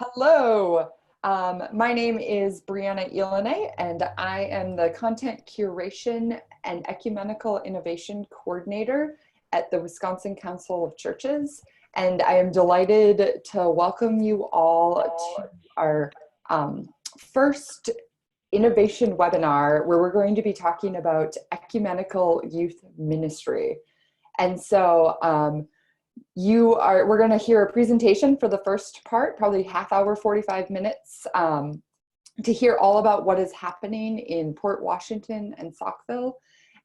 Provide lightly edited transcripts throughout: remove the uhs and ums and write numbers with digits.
Hello, my name is Brianna Elene, and I am the Content Curation and Ecumenical Innovation Coordinator at the Wisconsin Council of Churches. And I am delighted to welcome you all to our first innovation webinar, where we're going to be talking about Ecumenical Youth Ministry. And so we're going to hear a presentation for the first part, probably half hour, 45 minutes, to hear all about what is happening in Port Washington and Saukville.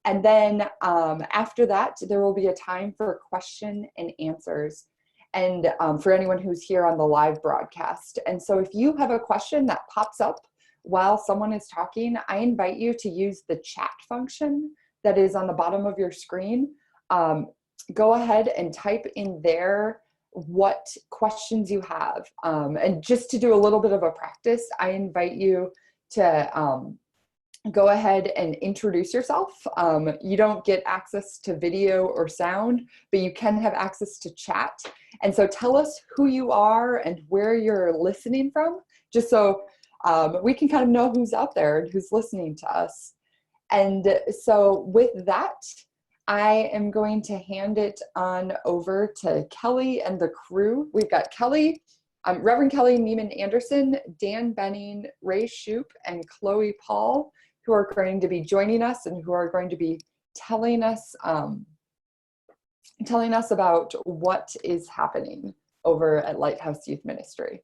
And then after that, there will be a time for question and answers, and for anyone who's here on the live broadcast. And so if you have a question that pops up while someone is talking, I invite you to use the chat function that is on the bottom of your screen. Go ahead and type in there what questions you have. And just to do a little bit of a practice, I invite you to go ahead and introduce yourself. You don't get access to video or sound, but you can have access to chat. And so tell us who you are and where you're listening from, just so we can kind of know who's out there and who's listening to us. And so with that, I am going to hand it on over to Kelly and the crew. We've got Kelly, Reverend Kelly Neiman Anderson, Dan Benning, Ray Shoup, and Chloe Paul, who are going to be joining us and who are going to be telling us about what is happening over at Lighthouse Youth Ministry.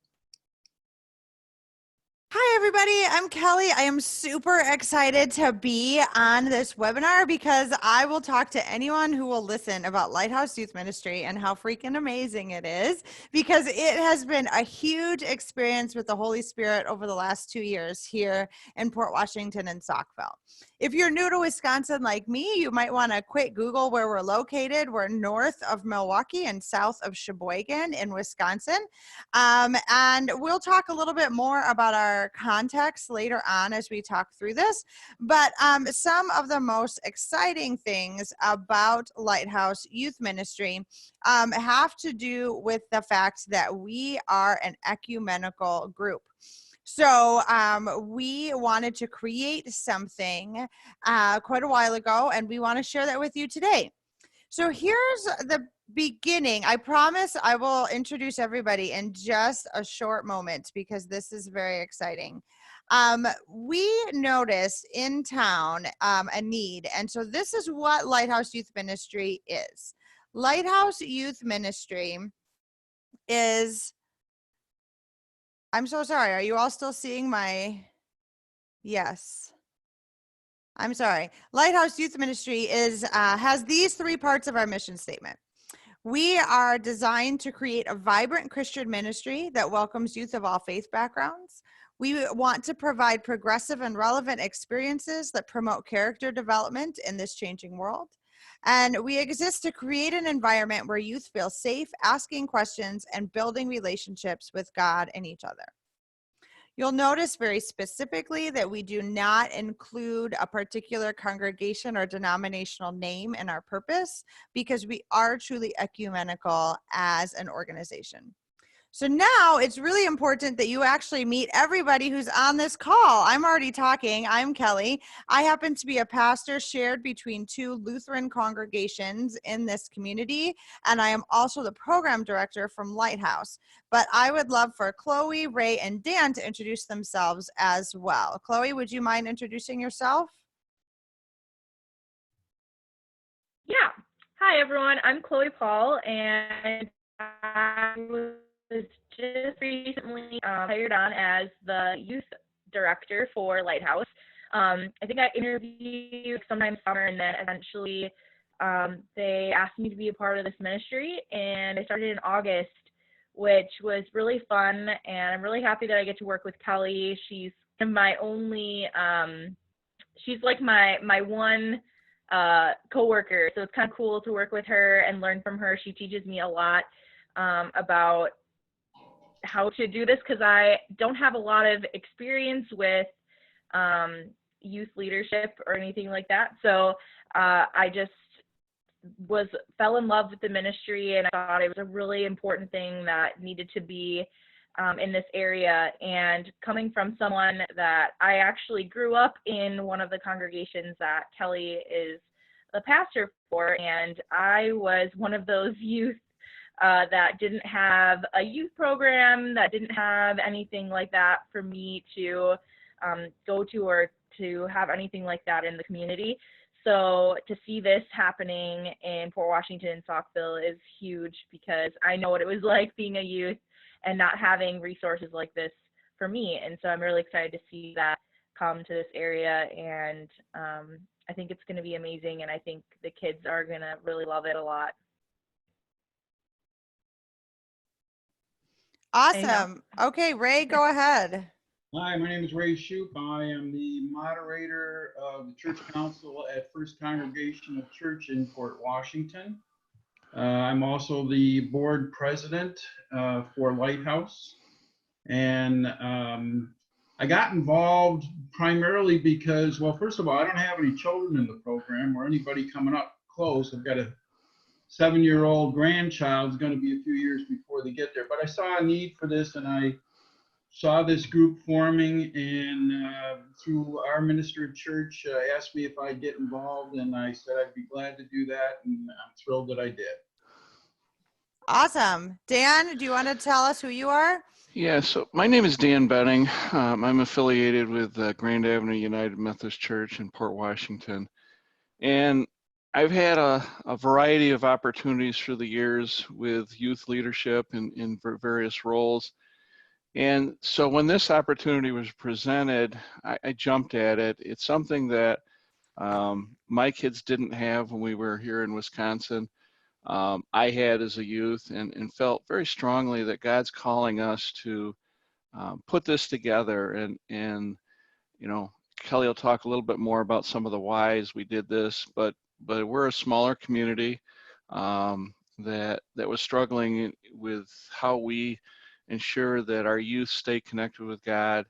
Hi, everybody. I'm Kelly. I am super excited to be on this webinar because I will talk to anyone who will listen about Lighthouse Youth Ministry and how freaking amazing it is, because it has been a huge experience with the Holy Spirit over the last 2 years here in Port Washington and Saukville. If you're new to Wisconsin like me, you might want to quick Google where we're located. We're north of Milwaukee and south of Sheboygan in Wisconsin. And we'll talk a little bit more about our context later on as we talk through this. But some of the most exciting things about Lighthouse Youth Ministry have to do with the fact that we are an ecumenical group. So we wanted to create something quite a while ago, and we want to share that with you today. So here's the beginning. I promise I will introduce everybody in just a short moment because this is very exciting. We noticed in town a need, and so this is what Lighthouse Youth Ministry is. Lighthouse Youth Ministry is... I'm so sorry. Are you all still seeing my? Yes. I'm sorry. Lighthouse Youth Ministry has these 3 parts of our mission statement. We are designed to create a vibrant Christian ministry that welcomes youth of all faith backgrounds. We want to provide progressive and relevant experiences that promote character development in this changing world. And we exist to create an environment where youth feel safe asking questions and building relationships with God and each other. You'll notice very specifically that we do not include a particular congregation or denominational name in our purpose because we are truly ecumenical as an organization. So now it's really important that you actually meet everybody who's on this call. I'm already talking. I'm Kelly. I happen to be a pastor shared between 2 Lutheran congregations in this community, and I am also the program director from Lighthouse. But I would love for Chloe, Ray, and Dan to introduce themselves as well. Chloe, would you mind introducing yourself? Yeah. Hi, everyone. I'm Chloe Paul, and I was just recently hired on as the youth director for Lighthouse. I think I interviewed sometime summer, and then eventually they asked me to be a part of this ministry, and I started in August, which was really fun, and I'm really happy that I get to work with Kelly. She's my only, she's like my one coworker, so it's kind of cool to work with her and learn from her. She teaches me a lot about how to do this because I don't have a lot of experience with youth leadership or anything like that. So I just fell in love with the ministry, and I thought it was a really important thing that needed to be in this area. And coming from someone that I actually grew up in one of the congregations that Kelly is the pastor for, and I was one of those youth that didn't have a youth program, that didn't have anything like that for me to go to, or to have anything like that in the community. So to see this happening in Port Washington and Saukville is huge, because I know what it was like being a youth and not having resources like this for me. And so I'm really excited to see that come to this area, and I think it's going to be amazing, and I think the kids are going to really love it a lot. Awesome. Okay, Ray, go ahead. Hi, my name is Ray Shoup. I am the moderator of the church council at First Congregational Church in Port Washington. I'm also the board president for Lighthouse. And I got involved primarily because, well, first of all, I don't have any children in the program or anybody coming up close. I've got a 7-year-old grandchild. It's going to be a few years before they get there. But I saw a need for this, and I saw this group forming, and through our minister at church asked me if I'd get involved, and I said I'd be glad to do that, and I'm thrilled that I did. Awesome. Dan, do you want to tell us who you are? Yeah, so my name is Dan Benning. I'm affiliated with Grand Avenue United Methodist Church in Port Washington, and I've had a variety of opportunities through the years with youth leadership in various roles. And so when this opportunity was presented, I jumped at it. It's something that my kids didn't have when we were here in Wisconsin. I had as a youth, and felt very strongly that God's calling us to put this together. And you know, Kelly will talk a little bit more about some of the whys we did this, but we're a smaller community that was struggling with how we ensure that our youth stay connected with God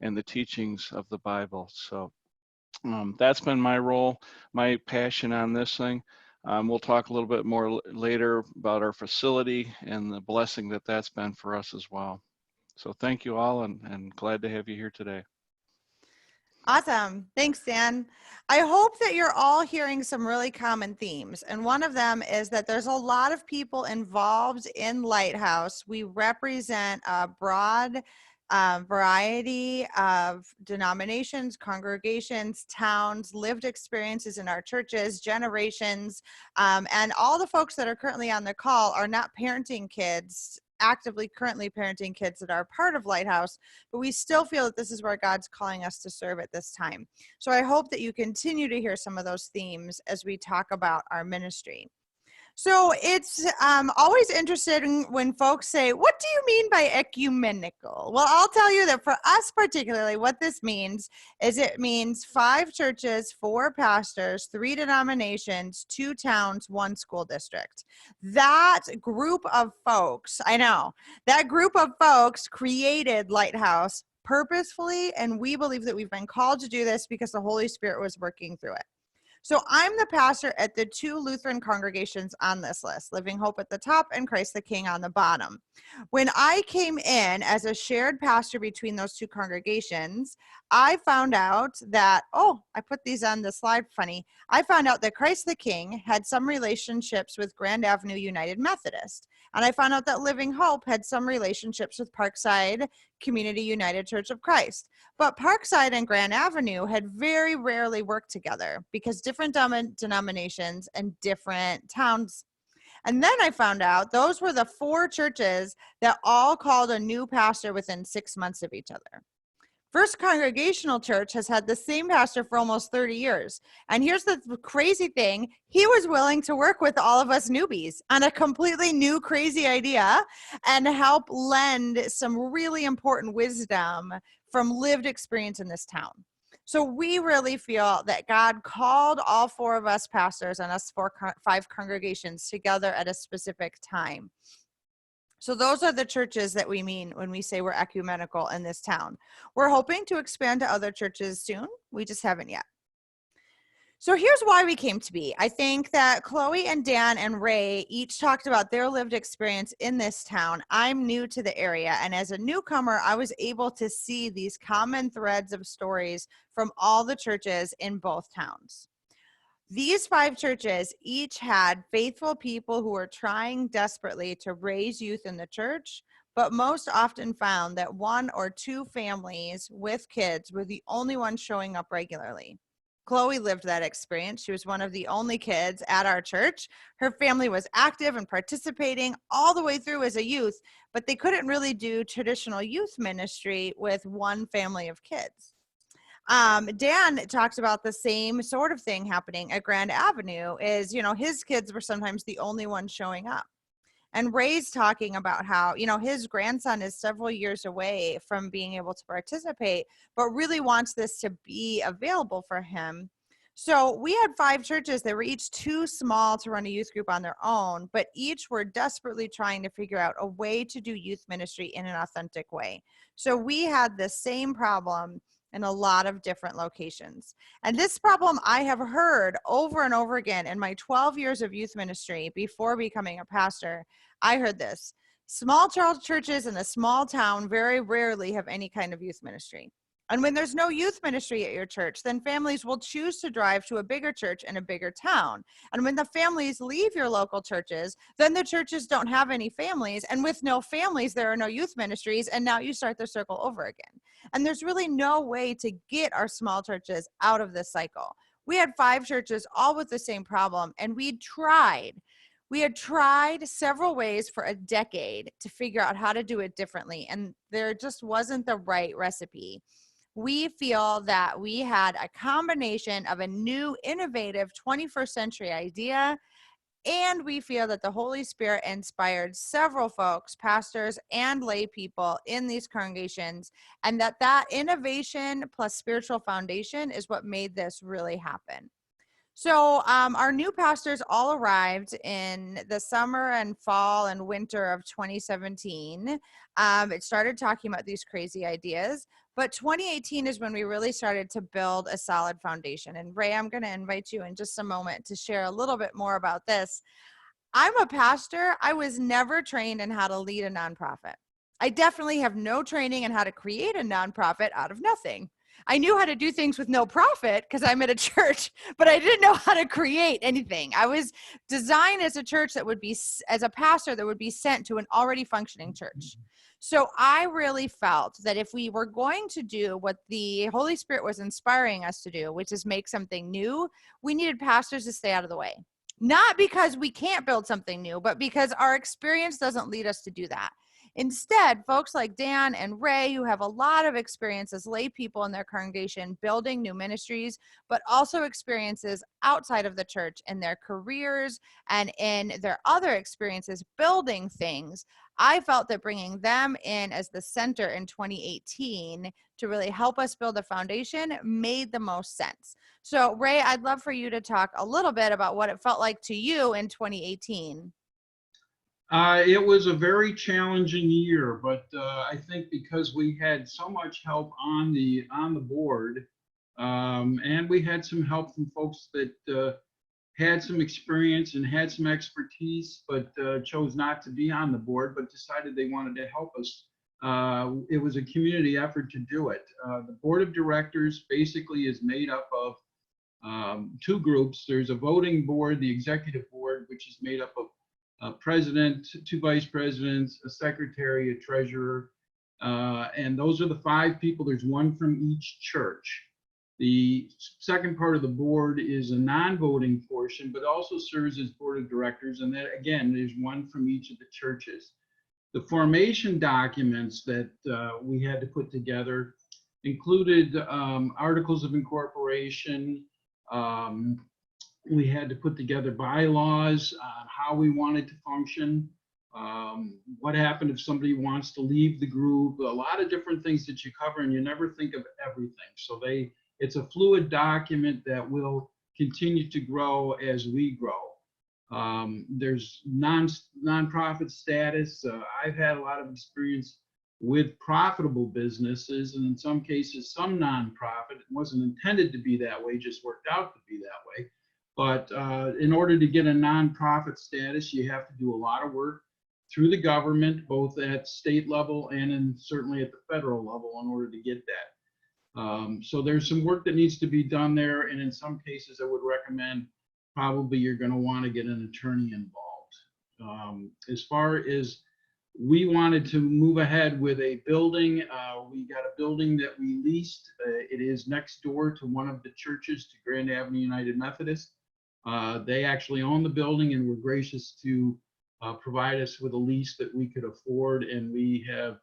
and the teachings of the Bible. So that's been my role, my passion on this thing. We'll talk a little bit more later about our facility and the blessing that that's been for us as well. So thank you all, and glad to have you here today. Awesome. Thanks, Dan. I hope that you're all hearing some really common themes. And one of them is that there's a lot of people involved in Lighthouse. We represent a broad variety of denominations, congregations, towns, lived experiences in our churches, generations, and all the folks that are currently on the call are not parenting kids, actively currently parenting kids that are part of Lighthouse, but we still feel that this is where God's calling us to serve at this time. So I hope that you continue to hear some of those themes as we talk about our ministry. So it's always interesting when folks say, what do you mean by ecumenical? Well, I'll tell you that for us particularly, what this means is it means 5 churches, 4 pastors, 3 denominations, 2 towns, 1 school district. That group of folks, I know, that group of folks created Lighthouse purposefully, and we believe that we've been called to do this because the Holy Spirit was working through it. So I'm the pastor at the 2 Lutheran congregations on this list, Living Hope at the top and Christ the King on the bottom. When I came in as a shared pastor between those 2 congregations, I found out that, I put these on the slide funny. I found out that Christ the King had some relationships with Grand Avenue United Methodist. And I found out that Living Hope had some relationships with Parkside Community United Church of Christ. But Parkside and Grand Avenue had very rarely worked together because different denominations and different towns. And then I found out those were the 4 churches that all called a new pastor within 6 months of each other. First Congregational Church has had the same pastor for almost 30 years. And here's the crazy thing. He was willing to work with all of us newbies on a completely new, crazy idea and help lend some really important wisdom from lived experience in this town. So we really feel that God called all 4 of us pastors and us 5 congregations together at a specific time. So those are the churches that we mean when we say we're ecumenical in this town. We're hoping to expand to other churches soon. We just haven't yet. So here's why we came to be. I think that Chloe and Dan and Ray each talked about their lived experience in this town. I'm new to the area, and as a newcomer, I was able to see these common threads of stories from all the churches in both towns. These 5 churches each had faithful people who were trying desperately to raise youth in the church, but most often found that 1 or 2 families with kids were the only ones showing up regularly. Chloe lived that experience. She was one of the only kids at our church. Her family was active and participating all the way through as a youth, but they couldn't really do traditional youth ministry with 1 family of kids. Dan talks about the same sort of thing happening at Grand Avenue is, his kids were sometimes the only ones showing up. And Ray's talking about how, his grandson is several years away from being able to participate, but really wants this to be available for him. So we had 5 churches that were each too small to run a youth group on their own, but each were desperately trying to figure out a way to do youth ministry in an authentic way. So we had the same problem in a lot of different locations. And this problem I have heard over and over again in my 12 years of youth ministry before becoming a pastor. I heard this. Small churches in a small town very rarely have any kind of youth ministry. And when there's no youth ministry at your church, then families will choose to drive to a bigger church in a bigger town. And when the families leave your local churches, then the churches don't have any families. And with no families, there are no youth ministries. And now you start the circle over again. And there's really no way to get our small churches out of this cycle. We had 5 churches all with the same problem, and we had tried several ways for a decade to figure out how to do it differently, and there just wasn't the right recipe. We feel that we had a combination of a new, innovative 21st century idea, and we feel that the Holy Spirit inspired several folks, pastors and lay people in these congregations, and that innovation plus spiritual foundation is what made this really happen. So our new pastors all arrived in the summer and fall and winter of 2017. It started talking about these crazy ideas, but 2018 is when we really started to build a solid foundation. And Ray, I'm going to invite you in just a moment to share a little bit more about this. I'm a pastor. I was never trained in how to lead a nonprofit. I definitely have no training in how to create a nonprofit out of nothing. I knew how to do things with no profit because I'm at a church, but I didn't know how to create anything. I was designed as a church that would be, as a pastor, that would be sent to an already functioning church. So I really felt that if we were going to do what the Holy Spirit was inspiring us to do, which is make something new, we needed pastors to stay out of the way. Not because we can't build something new, but because our experience doesn't lead us to do that. Instead, folks like Dan and Ray, who have a lot of experience as lay people in their congregation building new ministries, but also experiences outside of the church in their careers and in their other experiences building things, I felt that bringing them in as the center in 2018 to really help us build a foundation made the most sense. So Ray, I'd love for you to talk a little bit about what it felt like to you in 2018. It was a very challenging year, but I think because we had so much help on the board, and we had some help from folks that had some experience and had some expertise, but chose not to be on the board, but decided they wanted to help us. It was a community effort to do it. The board of directors basically is made up of 2 groups. There's a voting board, the executive board, which is made up of a president, 2 vice presidents, a secretary, a treasurer, and those are the 5 people. There's 1 from each church. The second part of the board is a non-voting portion, but also serves as board of directors, and then again, there's 1 from each of the churches. The formation documents that we had to put together included articles of incorporation. We had to put together bylaws on how we wanted to function, what happened if somebody wants to leave the group, a lot of different things that you cover, and you never think of everything. So it's a fluid document that will continue to grow as we grow. There's nonprofit status. I've had a lot of experience with profitable businesses, and in some cases, some nonprofit. It wasn't intended to be that way, just worked out to be that way. But in order to get a nonprofit status, you have to do a lot of work through the government, both at state level and certainly at the federal level, in order to get that. So there's some work that needs to be done there, and in some cases, I would recommend probably you're going to want to get an attorney involved. As far as we wanted to move ahead with a building, we got a building that we leased. It is next door to one of the churches, to Grand Avenue United Methodist. They actually own the building and were gracious to provide us with a lease that we could afford, and we have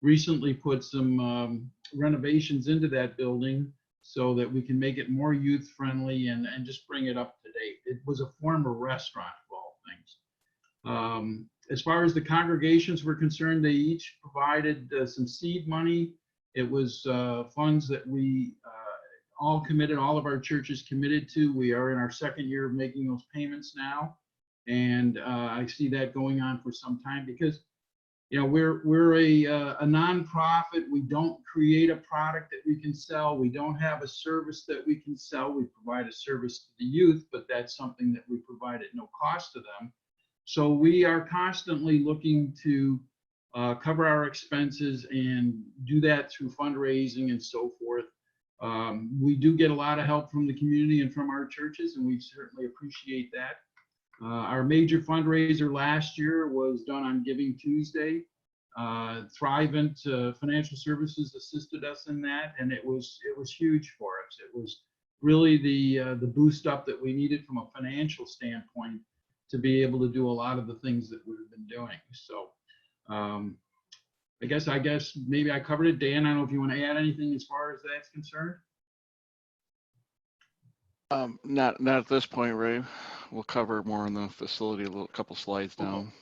recently put some renovations into that building so that we can make it more youth friendly and just bring it up to date. It was a former restaurant of all things. As far as the congregations were concerned, they each provided some seed money. It was funds that we all of our churches committed to. We are in our second year of making those payments now. And I see that going on for some time because, you know, we're a nonprofit. We don't create a product that we can sell. We don't have a service that we can sell. We provide a service to the youth, but that's something that we provide at no cost to them. So we are constantly looking to cover our expenses and do that through fundraising and so forth. We do get a lot of help from the community and from our churches, and we certainly appreciate that. Our major fundraiser last year was done on Giving Tuesday. Thrivent Financial Services assisted us in that, and it was huge for us. It was really the boost up that we needed from a financial standpoint to be able to do a lot of the things that we've been doing. So I guess maybe I covered it. Dan, I don't know if you want to add anything as far as that's concerned. Not at this point, Ray. We'll cover more on the facility a couple slides down.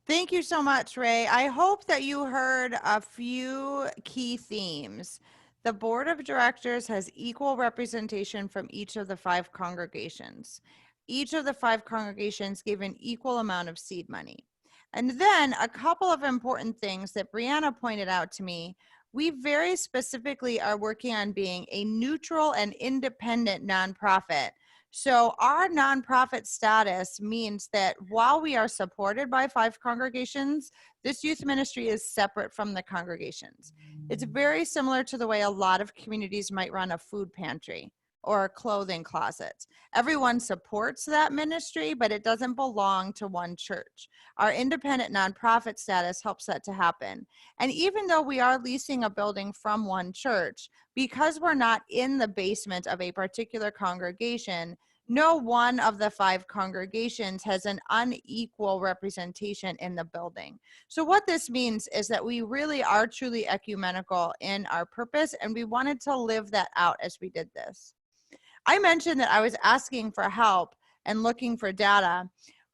Thank you so much, Ray. I hope that you heard a few key themes. The board of directors has equal representation from each of the 5 congregations. Each of the 5 congregations gave an equal amount of seed money. And then a couple of important things that Brianna pointed out to me. We very specifically are working on being a neutral and independent nonprofit. So our nonprofit status means that while we are supported by 5 congregations, this youth ministry is separate from the congregations. It's very similar to the way a lot of communities might run a food pantry or a clothing closet. Everyone supports that ministry, but it doesn't belong to one church. Our independent nonprofit status helps that to happen. And even though we are leasing a building from one church, because we're not in the basement of a particular congregation, no one of the 5 congregations has an unequal representation in the building. So what this means is that we really are truly ecumenical in our purpose, and we wanted to live that out as we did this. I mentioned that I was asking for help and looking for data.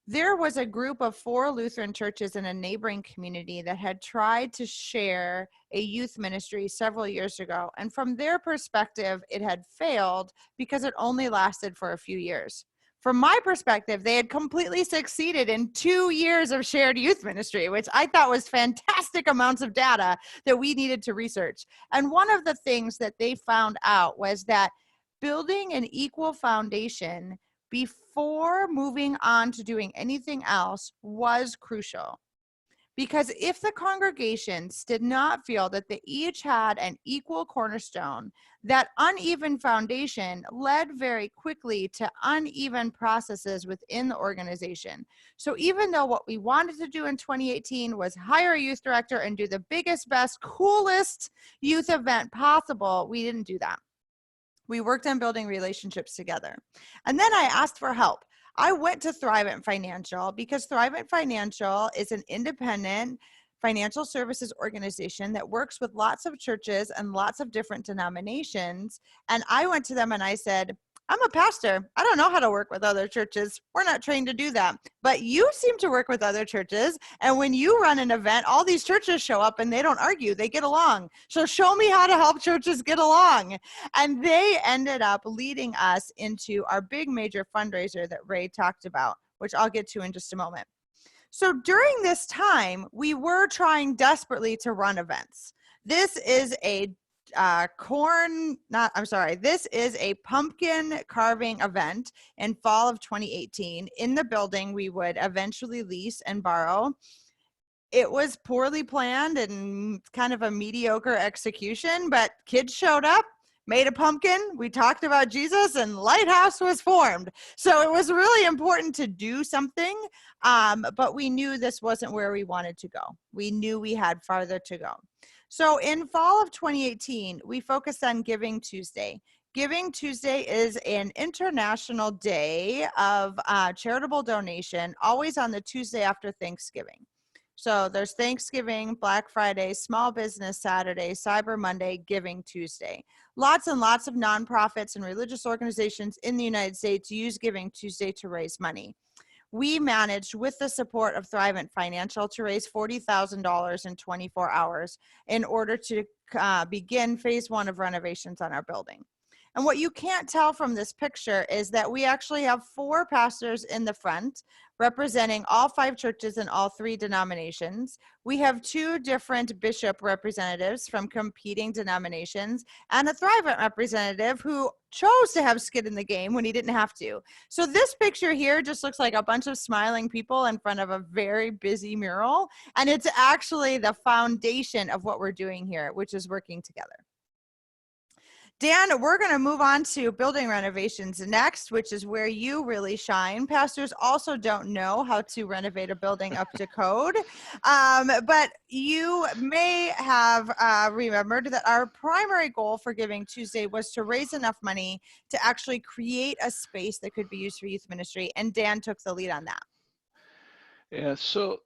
There was a group of 4 Lutheran churches in a neighboring community that had tried to share a youth ministry several years ago. And from their perspective, it had failed because it only lasted for a few years. From my perspective, they had completely succeeded in 2 years of shared youth ministry, which I thought was fantastic amounts of data that we needed to research. And one of the things that they found out was that building an equal foundation before moving on to doing anything else was crucial. Because if the congregations did not feel that they each had an equal cornerstone, that uneven foundation led very quickly to uneven processes within the organization. So even though what we wanted to do in 2018 was hire a youth director and do the biggest, best, coolest youth event possible, we didn't do that. We worked on building relationships together. And then I asked for help. I went to Thrivent Financial because Thrivent Financial is an independent financial services organization that works with lots of churches and lots of different denominations. And I went to them and I said, I'm a pastor. I don't know how to work with other churches. We're not trained to do that. But you seem to work with other churches. And when you run an event, all these churches show up and they don't argue. They get along. So show me how to help churches get along. And they ended up leading us into our big major fundraiser that Ray talked about, which I'll get to in just a moment. So during this time, we were trying desperately to run events. This is a this is a pumpkin carving event in fall of 2018 in the building we would eventually lease and borrow. It was poorly planned and kind of a mediocre execution, but kids showed up, made a pumpkin, we talked about Jesus, and Lighthouse was formed. So it was really important to do something, but we knew this wasn't where we wanted to go. We knew we had farther to go. So in fall of 2018, we focused on Giving Tuesday. Giving Tuesday is an international day of charitable donation, always on the Tuesday after Thanksgiving. So there's Thanksgiving, Black Friday, Small Business Saturday, Cyber Monday, Giving Tuesday. Lots and lots of nonprofits and religious organizations in the United States use Giving Tuesday to raise money. We managed, with the support of Thrivent Financial, to raise $40,000 in 24 hours in order to begin phase 1 of renovations on our building. And what you can't tell from this picture is that we actually have 4 pastors in the front representing all 5 churches and all 3 denominations. We have 2 different bishop representatives from competing denominations and a Thrivent representative who chose to have skin in the game when he didn't have to. So this picture here just looks like a bunch of smiling people in front of a very busy mural. And it's actually the foundation of what we're doing here, which is working together. Dan, we're going to move on to building renovations next, which is where you really shine. Pastors also don't know how to renovate a building up to code, but you may have remembered that our primary goal for Giving Tuesday was to raise enough money to actually create a space that could be used for youth ministry, and Dan took the lead on that. Yeah, so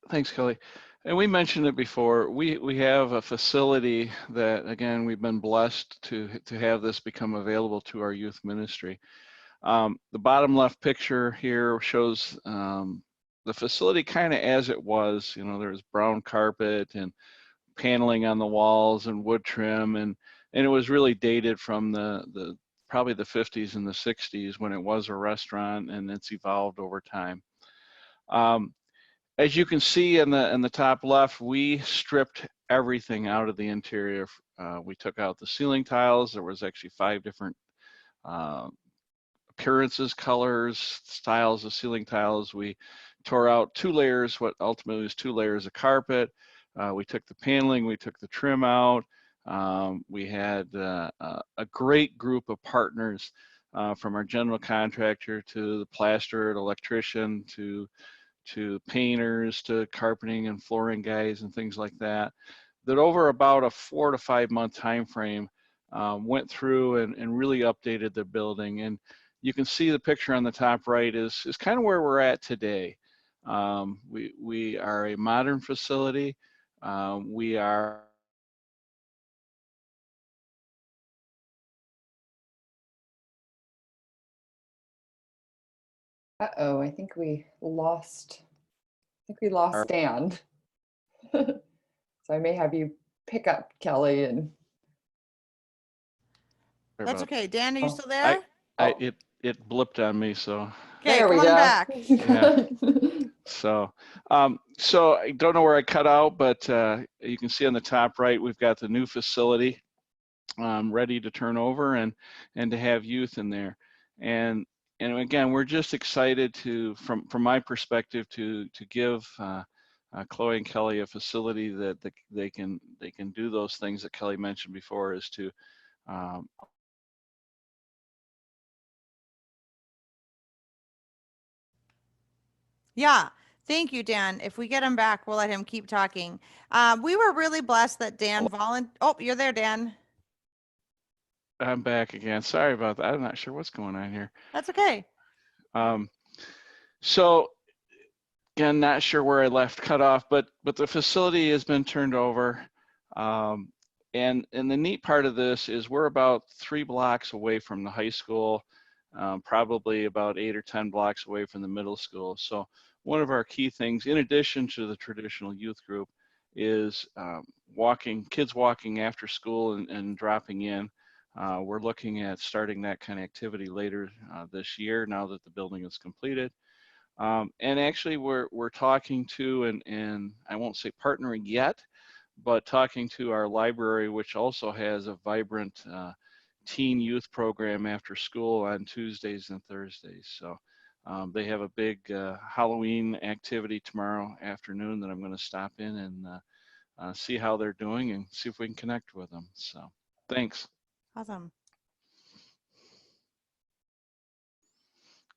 thanks, Kelly. And we mentioned it before, we have a facility that, again, we've been blessed to have this become available to our youth ministry. The bottom left picture here shows the facility kind of as it was. You know, there was brown carpet and paneling on the walls and wood trim, and it was really dated from probably the 50s and the 60s when it was a restaurant, and it's evolved over time. As you can see in the top left, we stripped everything out of the interior. We took out the ceiling tiles. There was actually 5 different appearances, colors, styles of ceiling tiles. We tore out 2 layers, what ultimately was 2 layers of carpet. We took the paneling, we took the trim out. We had a great group of partners from our general contractor to the plasterer, electrician, to painters, to carpeting and flooring guys and things like that, that over about a 4 to 5 month time frame went through and really updated the building. And you can see the picture on the top right is kind of where we're at today. We are a modern facility. We are Uh-oh, I think we lost Dan. So I may have you pick up, Kelly, and That's okay. Dan, are you still there? It blipped on me, so. Okay, there we come on go. back. Yeah. So I don't know where I cut out, but you can see on the top right, we've got the new facility ready to turn over and to have youth in there. And again, we're just excited to, from my perspective, to give Chloe and Kelly a facility that they can do those things that Kelly mentioned before, is to Yeah, thank you, Dan. If we get him back, we'll let him keep talking. We were really blessed that Dan Oh, you're there, Dan. I'm back again. Sorry about that. I'm not sure what's going on here. That's okay. So again, not sure where I left cut off, but the facility has been turned over. And the neat part of this is we're about 3 blocks away from the high school, probably about 8 or 10 blocks away from the middle school. So one of our key things, in addition to the traditional youth group, is kids walking after school and dropping in. We're looking at starting that kind of activity later this year, now that the building is completed. And actually we're talking to, and I won't say partnering yet, but talking to our library, which also has a vibrant teen youth program after school on Tuesdays and Thursdays. So they have a big Halloween activity tomorrow afternoon that I'm going to stop in and see how they're doing and see if we can connect with them. So thanks. Awesome.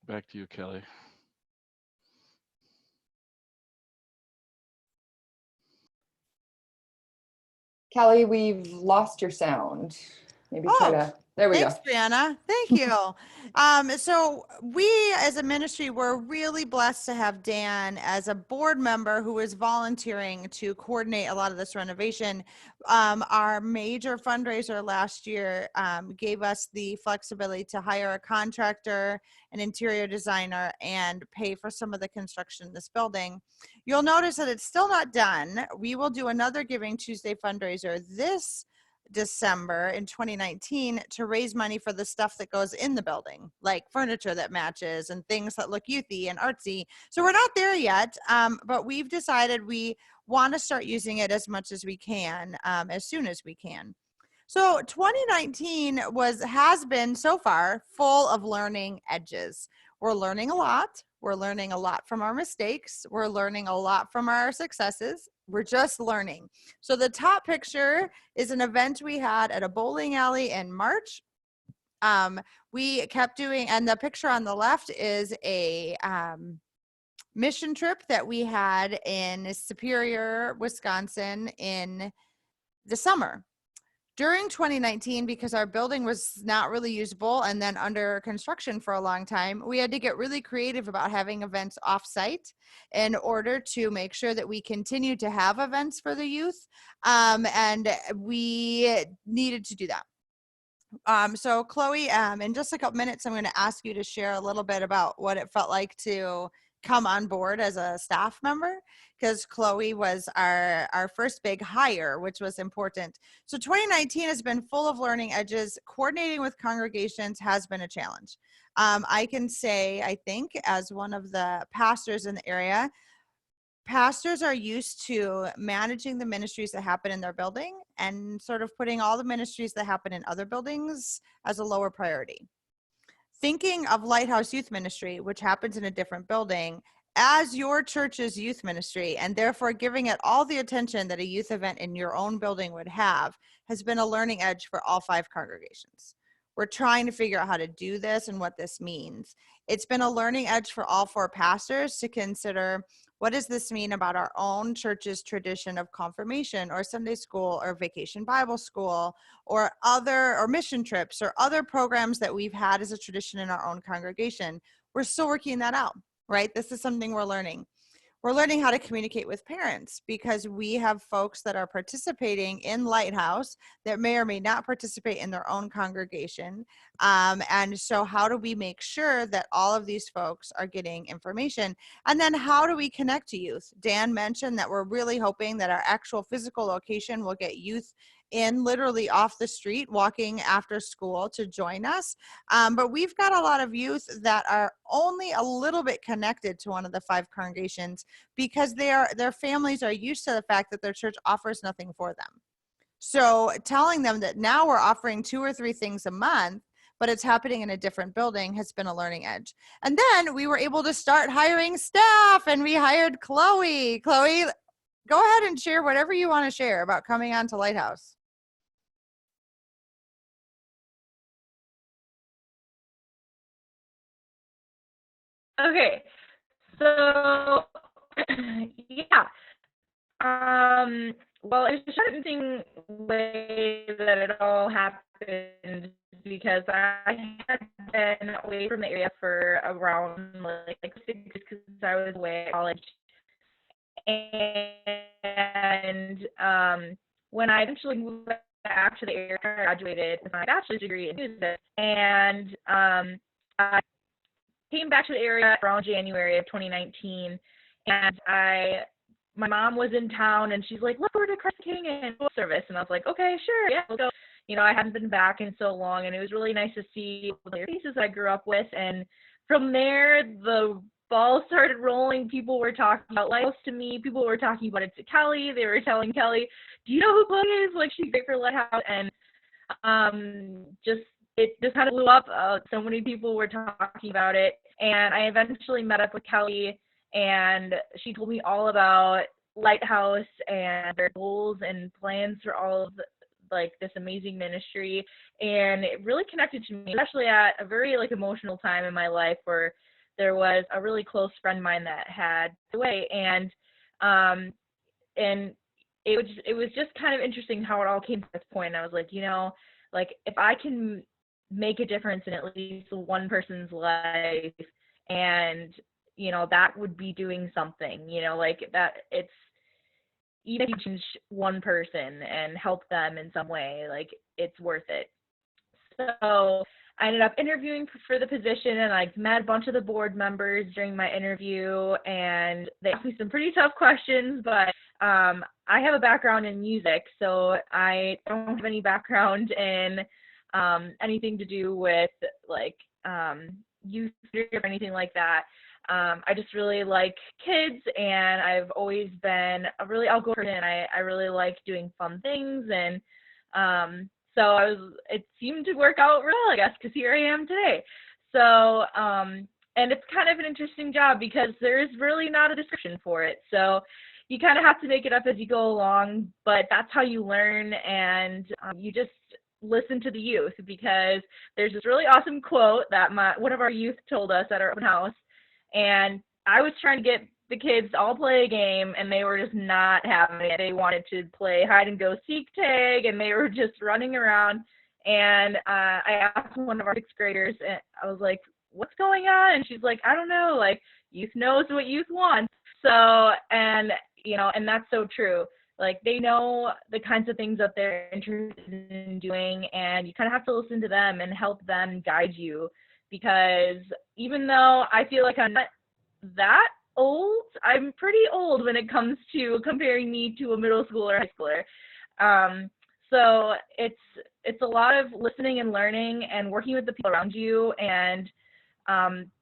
Back to you, Kelly. Kelly, we've lost your sound. Maybe try to, there we Thanks, go. Brianna. Thank you. So we as a ministry, we're really blessed to have Dan as a board member who is volunteering to coordinate a lot of this renovation. Our major fundraiser last year gave us the flexibility to hire a contractor, an interior designer, and pay for some of the construction of this building. You'll notice that it's still not done. We will do another Giving Tuesday fundraiser this December in 2019 to raise money for the stuff that goes in the building, like furniture that matches and things that look youthy and artsy. So we're not there yet, but we've decided we want to start using it as much as we can, as soon as we can. So 2019 has been so far full of learning edges. We're learning a lot. We're learning a lot from our mistakes. We're learning a lot from our successes. We're just learning. So the top picture is an event we had at a bowling alley in March. We kept doing, and the picture on the left is a mission trip that we had in Superior, Wisconsin in the summer. During 2019, because our building was not really usable and then under construction for a long time, we had to get really creative about having events off-site in order to make sure that we continue to have events for the youth, and we needed to do that. So Chloe, in just a couple minutes, I'm going to ask you to share a little bit about what it felt like to come on board as a staff member, because Chloe was our first big hire, which was important. So 2019 has been full of learning edges. Coordinating with congregations has been a challenge. I can say, I think, as one of the pastors in the area, pastors are used to managing the ministries that happen in their building and sort of putting all the ministries that happen in other buildings as a lower priority. Thinking of Lighthouse Youth Ministry, which happens in a different building, as your church's youth ministry, and therefore giving it all the attention that a youth event in your own building would have, has been a learning edge for all 5 congregations. We're trying to figure out how to do this and what this means. It's been a learning edge for all 4 pastors to consider, what does this mean about our own church's tradition of confirmation or Sunday school or vacation Bible school or mission trips or other programs that we've had as a tradition in our own congregation? We're still working that out, right? This is something we're learning. We're learning how to communicate with parents, because we have folks that are participating in Lighthouse that may or may not participate in their own congregation. And so how do we make sure that all of these folks are getting information? And then how do we connect to youth? Dan mentioned that we're really hoping that our actual physical location will get youth in literally off the street walking after school to join us. But we've got a lot of youth that are only a little bit connected to one of the 5 congregations because their families are used to the fact that their church offers nothing for them. So telling them that now we're offering 2 or 3 things a month, but it's happening in a different building, has been a learning edge. And then we were able to start hiring staff, and we hired Chloe. Chloe, go ahead and share whatever you want to share about coming on to Lighthouse. Okay, so yeah, well, it's just an interesting way that it all happened, because I had been away from the area for around like 6 years because I was away at college, and when I eventually moved back to the area, I graduated with my bachelor's degree in music, and I came back to the area around January of 2019, and my mom was in town, and she's like, "Look, we're to Christ King and service," and I was like, "Okay, sure, yeah, we'll go." You know, I hadn't been back in so long, and it was really nice to see the faces I grew up with, and from there, the balls started rolling. People were talking about Lighthouse to me. People were talking about it to Kelly. They were telling Kelly, do you know who Chloe is? Like, she's great for Lighthouse. And it just kind of blew up. So many people were talking about it. And I eventually met up with Kelly, and she told me all about Lighthouse and their goals and plans for all of like this amazing ministry. And it really connected to me, especially at a very like emotional time in my life where there was a really close friend of mine that had passed away. And it was just kind of interesting how it all came to this point. And I was like, you know, like if I can make a difference in at least one person's life, and you know, that would be doing something, you know, like that, it's even if you change one person and help them in some way, like it's worth it. So I ended up interviewing for the position, and I met a bunch of the board members during my interview, and they asked me some pretty tough questions, but I have a background in music, so I don't have any background in anything to do with like youth or anything like that. I just really like kids, and I've always been a really outgoing person. I really like doing fun things, and so it seemed to work out real, I guess, because here I am today. So, and it's kind of an interesting job because there's really not a description for it. So you kind of have to make it up as you go along, but that's how you learn, and you just listen to the youth, because there's this really awesome quote that one of our youth told us at our open house, and I was trying to get the kids to all play a game, and they were just not having it. They wanted to play hide and go seek tag, and they were just running around. And I asked one of our sixth graders, and I was like, what's going on? And she's like, I don't know, like youth knows what youth wants. So, and you know, and that's so true. Like they know the kinds of things that they're interested in doing, and you kind of have to listen to them and help them guide you, because even though I feel like I'm not that old, I'm pretty old when it comes to comparing me to a middle schooler or high schooler. So it's a lot of listening and learning and working with the people around you, and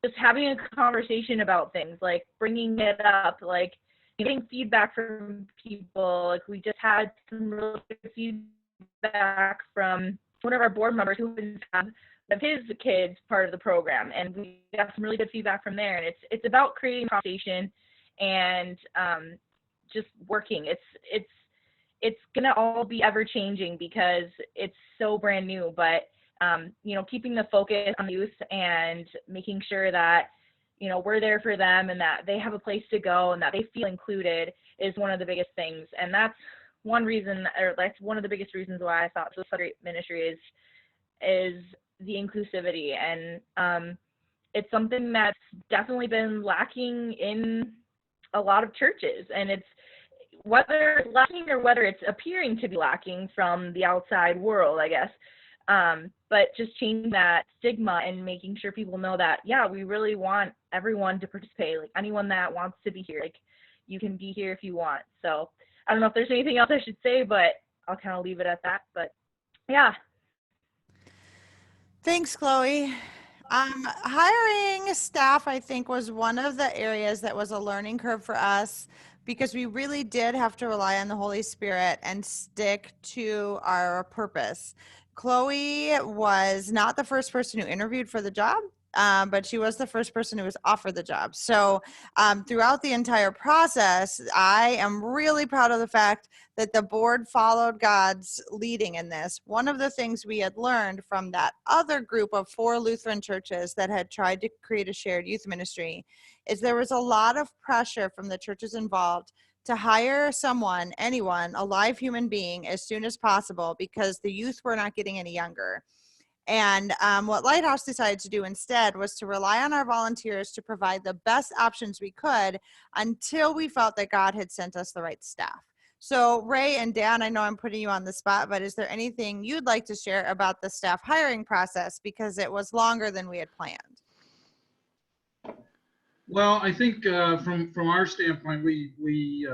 just having a conversation about things, like bringing it up, like getting feedback from people. Like we just had some really good feedback from one of our board members who has his kids part of the program, and we got some really good feedback from there. And it's about creating a conversation and just working. It's gonna all be ever changing because it's so brand new, but you know, keeping the focus on youth and making sure that, you know, we're there for them and that they have a place to go and that they feel included is one of the biggest things. And that's one reason, or that's one of the biggest reasons why I thought First Congregational Ministry is the inclusivity. And it's something that's definitely been lacking in a lot of churches. And it's whether it's lacking or whether it's appearing to be lacking from the outside world, I guess. But just changing that stigma and making sure people know that, yeah, we really want everyone to participate. Like anyone that wants to be here, like you can be here if you want. So I don't know if there's anything else I should say, but I'll kind of leave it at that. But yeah. Thanks, Chloe. Hiring staff, I think, was one of the areas that was a learning curve for us, because we really did have to rely on the Holy Spirit and stick to our purpose. Chloe was not the first person who interviewed for the job, but she was the first person who was offered the job. So throughout the entire process, I am really proud of the fact that the board followed God's leading in this. One of the things we had learned from that other group of 4 Lutheran churches that had tried to create a shared youth ministry is there was a lot of pressure from the churches involved to hire someone, anyone, a live human being as soon as possible, because the youth were not getting any younger. And what Lighthouse decided to do instead was to rely on our volunteers to provide the best options we could until we felt that God had sent us the right staff. So Ray and Dan, I know I'm putting you on the spot, but is there anything you'd like to share about the staff hiring process, because it was longer than we had planned? Well, I think from our standpoint, we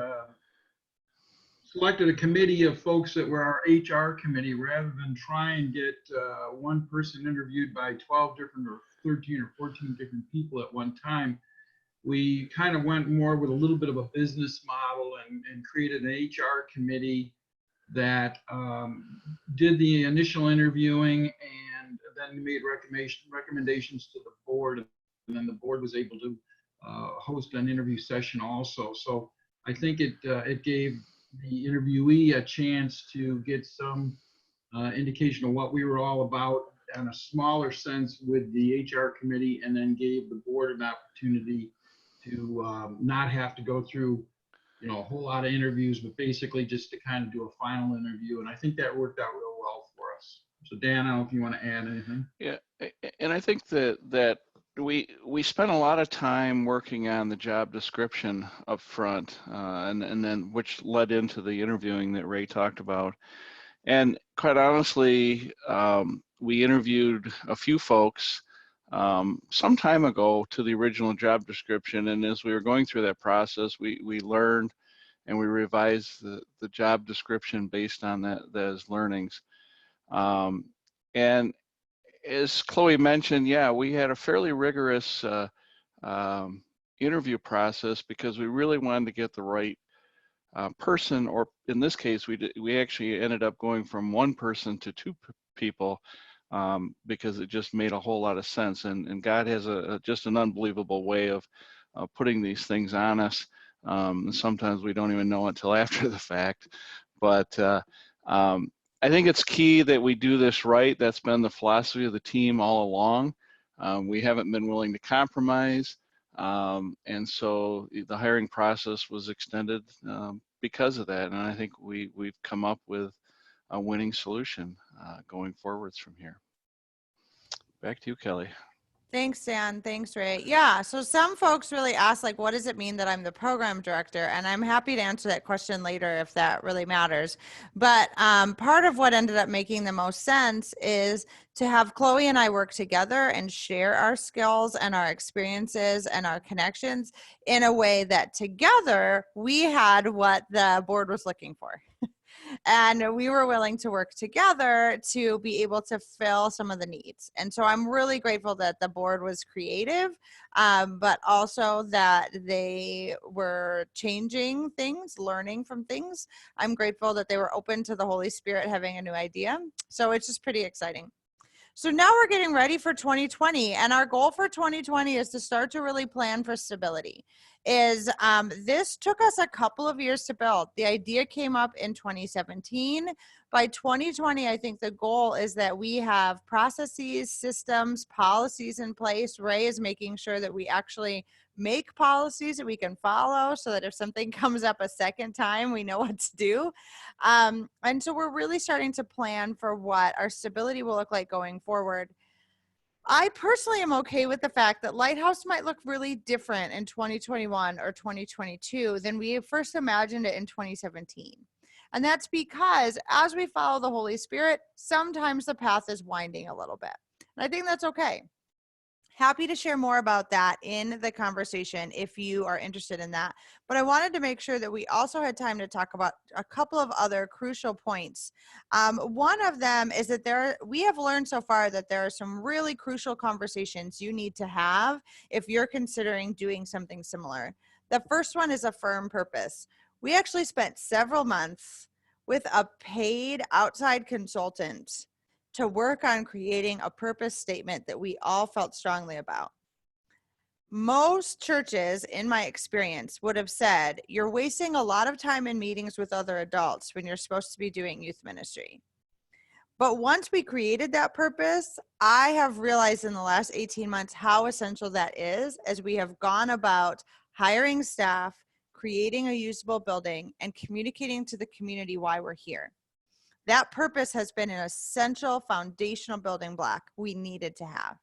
selected a committee of folks that were our HR committee, rather than try and get one person interviewed by 12 different or 13 or 14 different people at one time. we kind of went more with a little bit of a business model and created an HR committee that did the initial interviewing and then made recommendations to the board. And then the board was able to host an interview session also. So I think it gave the interviewee a chance to get some indication of what we were all about in a smaller sense with the HR committee, and then gave the board an opportunity to not have to go through, you know, a whole lot of interviews, but basically just to kind of do a final interview. And I think that worked out real well for us. So Dan, I don't know if you want to add anything. Yeah, and I think that we spent a lot of time working on the job description up front, and then which led into the interviewing that Ray talked about. And quite honestly, we interviewed a few folks some time ago to the original job description, and as we were going through that process, we learned and we revised the job description based on those learnings. And as Chloe mentioned, yeah, we had a fairly rigorous interview process because we really wanted to get the right person, or in this case, we actually ended up going from one person to two people because it just made a whole lot of sense. And God has just an unbelievable way of putting these things on us. Sometimes we don't even know until after the fact. But I think it's key that we do this right. That's been the philosophy of the team all along. We haven't been willing to compromise. And so the hiring process was extended because of that. And I think we've come up with a winning solution going forwards from here. Back to you, Kelly. Thanks, Dan. Thanks, Ray. Yeah, so some folks really ask, like, what does it mean that I'm the program director? And I'm happy to answer that question later if that really matters. But part of what ended up making the most sense is to have Chloe and I work together and share our skills and our experiences and our connections in a way that together we had what the board was looking for. And we were willing to work together to be able to fill some of the needs. And so I'm really grateful that the board was creative, but also that they were changing things, learning from things. I'm grateful that they were open to the Holy Spirit having a new idea. So it's just pretty exciting. So now we're getting ready for 2020, and our goal for 2020 is to start to really plan for stability. This took us a couple of years to build. The idea came up in 2017. By 2020, I think the goal is that we have processes, systems, policies in place. Ray is making sure that we actually make policies that we can follow so that if something comes up a second time, we know what to do. And so we're really starting to plan for what our stability will look like going forward. I personally am okay with the fact that Lighthouse might look really different in 2021 or 2022 than we first imagined it in 2017. And that's because as we follow the Holy Spirit, sometimes the path is winding a little bit. And I think that's okay. Happy to share more about that in the conversation if you are interested in that. But I wanted to make sure that we also had time to talk about a couple of other crucial points. One of them is that we have learned so far that there are some really crucial conversations you need to have if you're considering doing something similar. The first one is a firm purpose. We actually spent several months with a paid outside consultant to work on creating a purpose statement that we all felt strongly about. Most churches, in my experience, would have said, you're wasting a lot of time in meetings with other adults when you're supposed to be doing youth ministry. But once we created that purpose, I have realized in the last 18 months how essential that is as we have gone about hiring staff, creating a usable building, and communicating to the community why we're here. That purpose has been an essential foundational building block we needed to have.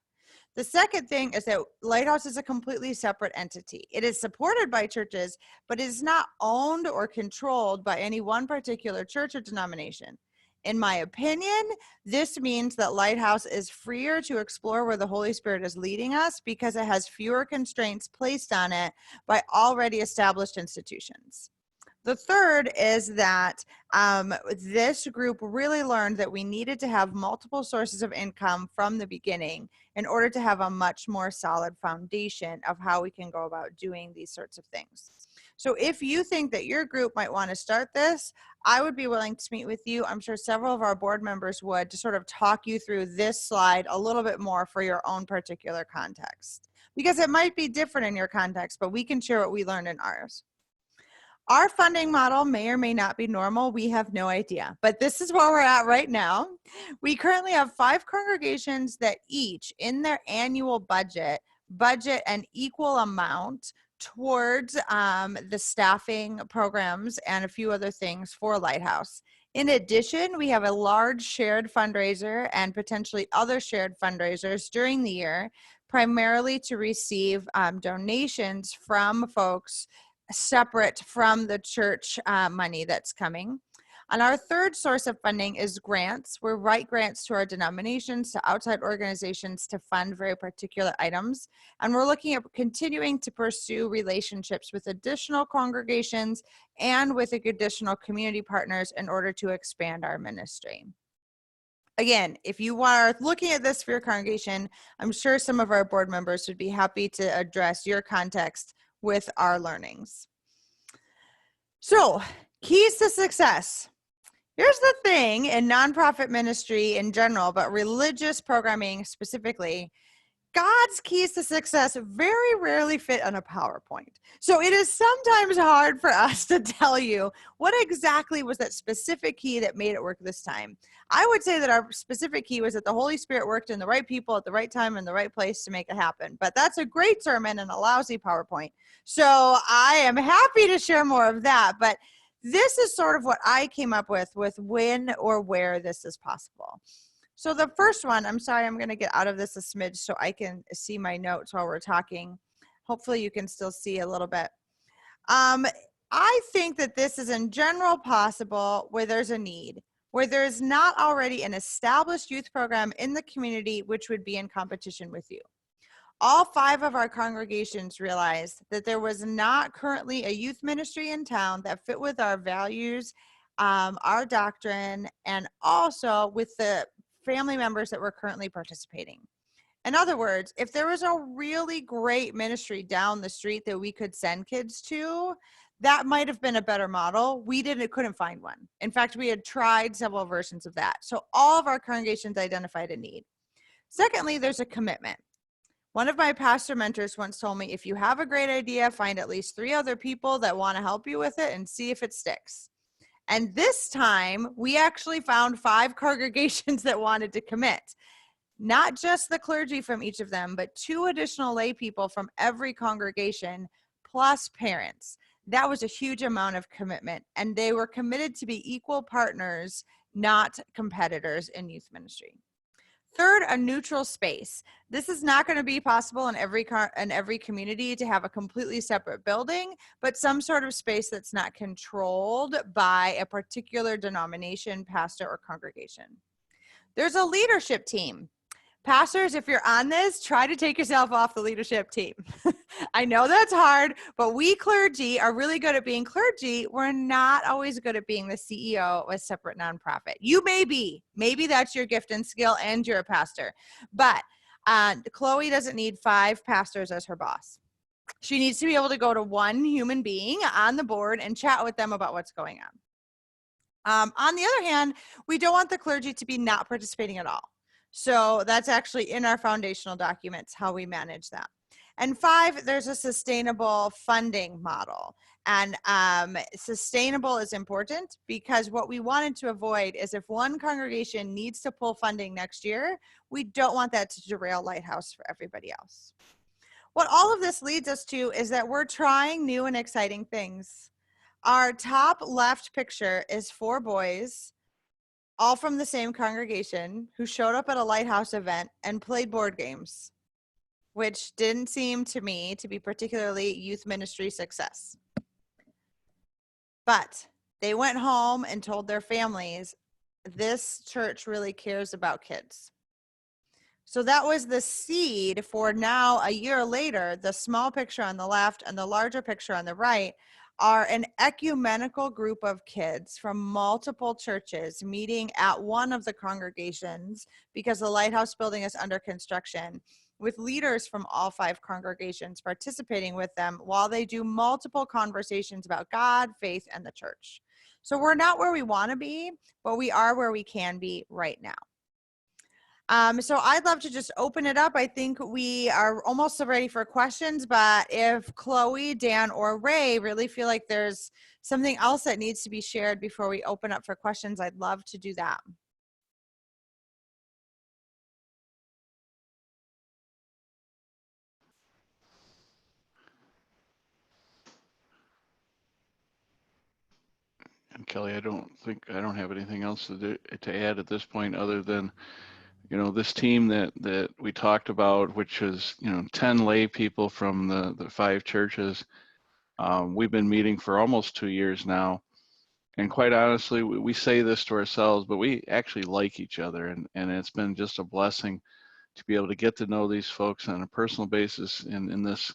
The second thing is that Lighthouse is a completely separate entity. It is supported by churches, but it is not owned or controlled by any one particular church or denomination. In my opinion, this means that Lighthouse is freer to explore where the Holy Spirit is leading us because it has fewer constraints placed on it by already established institutions. The third is that this group really learned that we needed to have multiple sources of income from the beginning in order to have a much more solid foundation of how we can go about doing these sorts of things. So if you think that your group might want to start this, I would be willing to meet with you. I'm sure several of our board members would, to sort of talk you through this slide a little bit more for your own particular context, because it might be different in your context, but we can share what we learned in ours. Our funding model may or may not be normal. We have no idea, but this is where we're at right now. We currently have 5 congregations that each in their annual budget an equal amount towards the staffing programs and a few other things for Lighthouse. In addition, we have a large shared fundraiser and potentially other shared fundraisers during the year, primarily to receive donations from folks separate from the church money that's coming. And our third source of funding is grants. We write grants to our denominations, to outside organizations to fund very particular items. And we're looking at continuing to pursue relationships with additional congregations and with additional community partners in order to expand our ministry. Again, if you are looking at this for your congregation, I'm sure some of our board members would be happy to address your context with our learnings. So, keys to success. Here's the thing in nonprofit ministry in general, but religious programming specifically, God's keys to success very rarely fit on a PowerPoint. So it is sometimes hard for us to tell you what exactly was that specific key that made it work this time. I would say that our specific key was that the Holy Spirit worked in the right people at the right time in the right place to make it happen. But that's a great sermon and a lousy PowerPoint. So I am happy to share more of that. But this is sort of what I came up with when or where this is possible. So the first one, I'm sorry, I'm going to get out of this a smidge so I can see my notes while we're talking. Hopefully you can still see a little bit. I think that this is in general possible where there's a need, where there's not already an established youth program in the community which would be in competition with you. All 5 of our congregations realized that there was not currently a youth ministry in town that fit with our values, our doctrine, and also with the family members that were currently participating. In other words, if there was a really great ministry down the street that we could send kids to, that might have been a better model. We couldn't find one. In fact, we had tried several versions of that. So all of our congregations identified a need. Secondly, there's a commitment. One of my pastor mentors once told me, if you have a great idea, find at least 3 other people that want to help you with it and see if it sticks. And this time, we actually found 5 congregations that wanted to commit. Not just the clergy from each of them, but 2 additional lay people from every congregation, plus parents. That was a huge amount of commitment. And they were committed to be equal partners, not competitors in youth ministry. Third, a neutral space. This is not going to be possible in every community to have a completely separate building, but some sort of space that's not controlled by a particular denomination, pastor, or congregation. There's a leadership team. Pastors, if you're on this, try to take yourself off the leadership team. I know that's hard, but we clergy are really good at being clergy. We're not always good at being the CEO of a separate nonprofit. You may be. Maybe that's your gift and skill and you're a pastor. But Chloe doesn't need 5 pastors as her boss. She needs to be able to go to one human being on the board and chat with them about what's going on. On the other hand, we don't want the clergy to be not participating at all. So that's actually in our foundational documents, how we manage that. And 5, there's a sustainable funding model. And sustainable is important because what we wanted to avoid is if one congregation needs to pull funding next year, we don't want that to derail Lighthouse for everybody else. What all of this leads us to is that we're trying new and exciting things. Our top left picture is 4 boys, all from the same congregation, who showed up at a Lighthouse event and played board games, which didn't seem to me to be particularly youth ministry success. But they went home and told their families, this church really cares about kids. So that was the seed for now, a year later, the small picture on the left and the larger picture on the right are an ecumenical group of kids from multiple churches meeting at one of the congregations because the Lighthouse building is under construction, with leaders from all 5 congregations participating with them while they do multiple conversations about God, faith, and the church. So we're not where we want to be, but we are where we can be right now. So I'd love to just open it up. I think we are almost ready for questions, but if Chloe, Dan, or Ray really feel like there's something else that needs to be shared before we open up for questions, I'd love to do that. And Kelly, I don't have anything else to add at this point, other than, you know, this team that we talked about, which is, you know, 10 lay people from the 5 churches. We've been meeting for almost 2 years now. And quite honestly, we say this to ourselves, but we actually like each other. And it's been just a blessing to be able to get to know these folks on a personal basis in this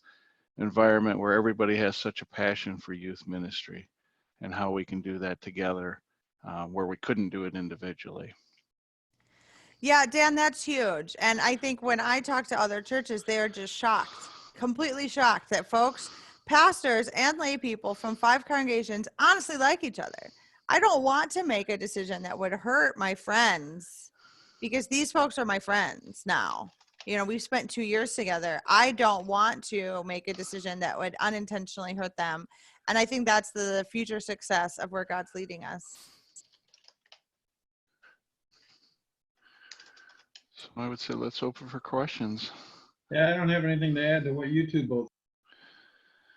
environment where everybody has such a passion for youth ministry, and how we can do that together where we couldn't do it individually. Yeah, Dan, that's huge. And I think when I talk to other churches, they are just shocked, completely shocked that folks, pastors and lay people from 5 congregations honestly like each other. I don't want to make a decision that would hurt my friends, because these folks are my friends now. You know, we've spent 2 years together. I don't want to make a decision that would unintentionally hurt them. And I think that's the future success of where God's leading us. So I would say let's open for questions. Yeah, I don't have anything to add to what you two both.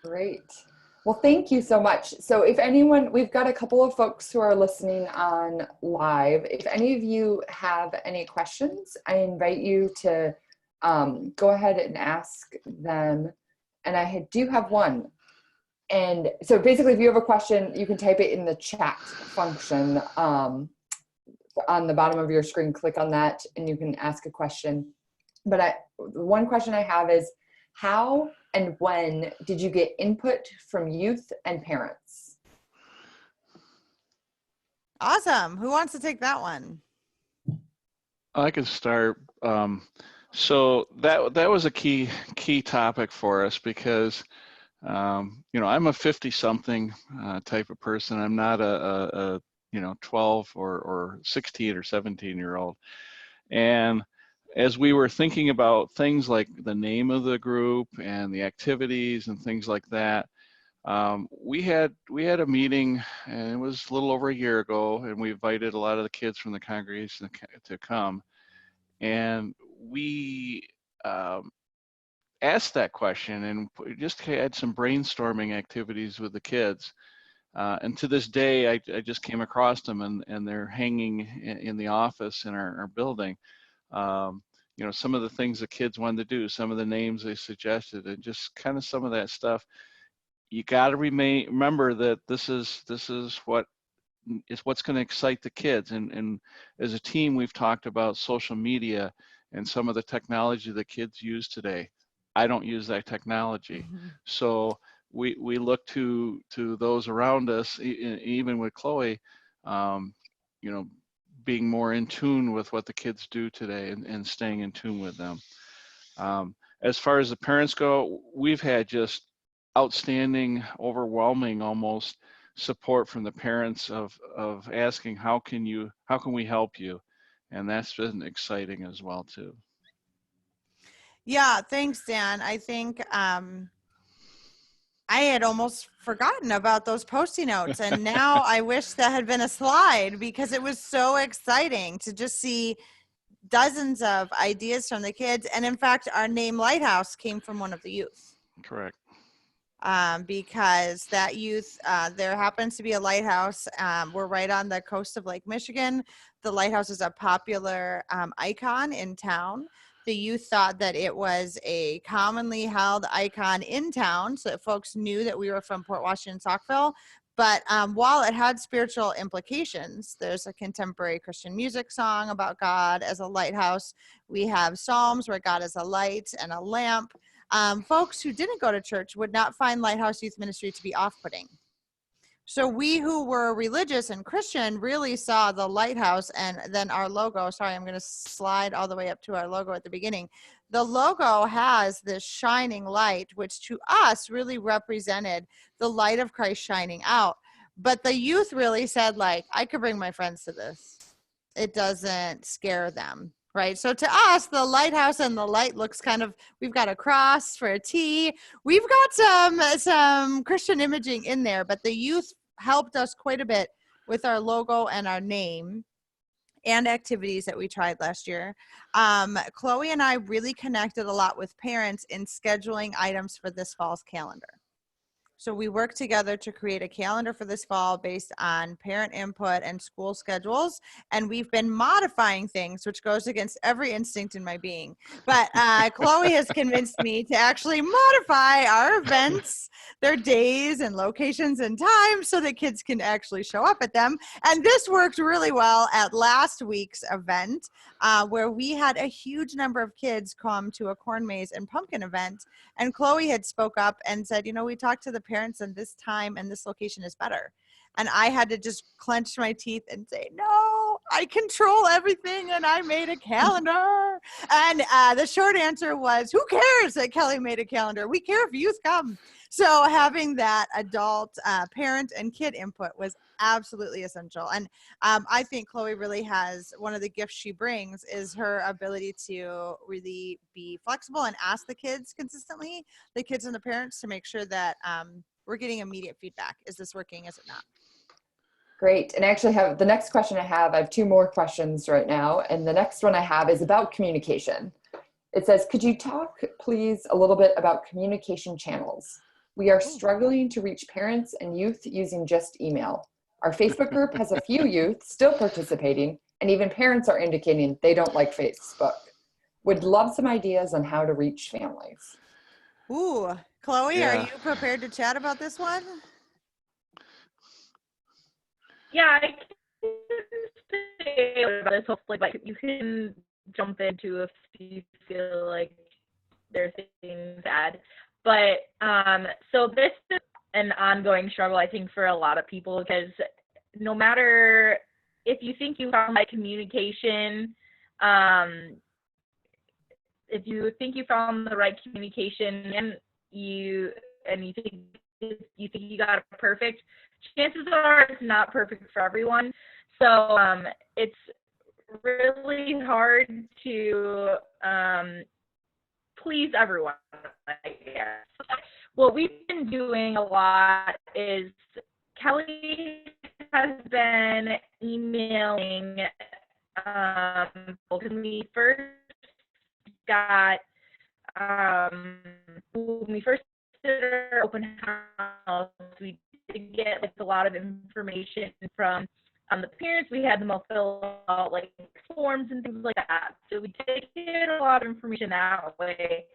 Great. Well, thank you so much. So if anyone, we've got a couple of folks who are listening on live. If any of you have any questions, I invite you to go ahead and ask them. And I do have one. And so basically, if you have a question, you can type it in the chat function on the bottom of your screen. Click on that and you can ask a question. But one question I have is, how and when did you get input from youth and parents? Awesome. Who wants to take that one? I can start. So that was a key topic for us, because you know, I'm a 50-something type of person. I'm not a you know, 12 or 16 or 17-year-old. And as we were thinking about things like the name of the group and the activities and things like that, we had a meeting, and it was a little over a year ago, and we invited a lot of the kids from the congregation to come, and we asked that question, and just had some brainstorming activities with the kids. And to this day, I just came across them, and they're hanging in the office in our building. You know, some of the things the kids wanted to do, some of the names they suggested, and just kind of some of that stuff. You got to remember that this is what's going to excite the kids. And as a team, we've talked about social media and some of the technology the kids use today. I don't use that technology. Mm-hmm. So we look to those around us, even with Chloe, you know, being more in tune with what the kids do today, and staying in tune with them. As far as the parents go, we've had just outstanding, overwhelming almost support from the parents of asking, how can we help you? And that's been exciting as well too. Yeah, thanks, Dan. I think I had almost forgotten about those Post-it notes, and now I wish that had been a slide, because it was so exciting to just see dozens of ideas from the kids. And in fact, our name Lighthouse came from one of the youth. Correct. Because that youth, there happens to be a lighthouse. We're right on the coast of Lake Michigan. The lighthouse is a popular icon in town. The youth thought that it was a commonly held icon in town, so that folks knew that we were from Port Washington and Saukville. But while it had spiritual implications, there's a contemporary Christian music song about God as a lighthouse. We have Psalms where God is a light and a lamp. Folks who didn't go to church would not find Lighthouse Youth Ministry to be off-putting. So we who were religious and Christian really saw the lighthouse, and then our logo. Sorry, I'm going to slide all the way up to our logo at the beginning. The logo has this shining light, which to us really represented the light of Christ shining out. But the youth really said, like, I could bring my friends to this. It doesn't scare them. Right. So to us, the lighthouse and the light looks kind of, we've got a cross for a T. We've got some Christian imaging in there, but the youth helped us quite a bit with our logo and our name and activities that we tried last year. Chloe and I really connected a lot with parents in scheduling items for this fall's calendar. So we worked together to create a calendar for this fall based on parent input and school schedules. And we've been modifying things, which goes against every instinct in my being. But Chloe has convinced me to actually modify our events, their days and locations and times, so that kids can actually show up at them. And this worked really well at last week's event, where we had a huge number of kids come to a corn maze and pumpkin event. And Chloe had spoke up and said, you know, we talked to the parents and this time and this location is better. And I had to just clench my teeth and say, no, I control everything and I made a calendar. And the short answer was, who cares that Kelly made a calendar? We care if youth come. So having that adult parent and kid input was absolutely essential. And I think Chloe really has, one of the gifts she brings is her ability to really be flexible and ask the kids consistently, the kids and the parents, to make sure that we're getting immediate feedback. Is this working? Is it not? Great. And I actually have the next question I have 2 more questions right now. And the next one I have is about communication. It says, could you talk please a little bit about communication channels? We are struggling to reach parents and youth using just email. Our Facebook group has a few youth still participating, and even parents are indicating they don't like Facebook. Would love some ideas on how to reach families. Ooh, Chloe, Yeah. Are you prepared to chat about this one? Yeah, I can say about this. Hopefully, like, you can jump into if you feel like there's things to add. But so this is an ongoing struggle, I think, for a lot of people, because no matter if you think you found like communication, if you think you found the right communication and you think you got it perfect, chances are it's not perfect for everyone. So it's really hard to please everyone, I guess. What we've been doing a lot is Kelly has been emailing when we first got when we first did our open house, we did get like a lot of information from the parents. We had them all fill out like forms and things like that. So we did get a lot of information that way.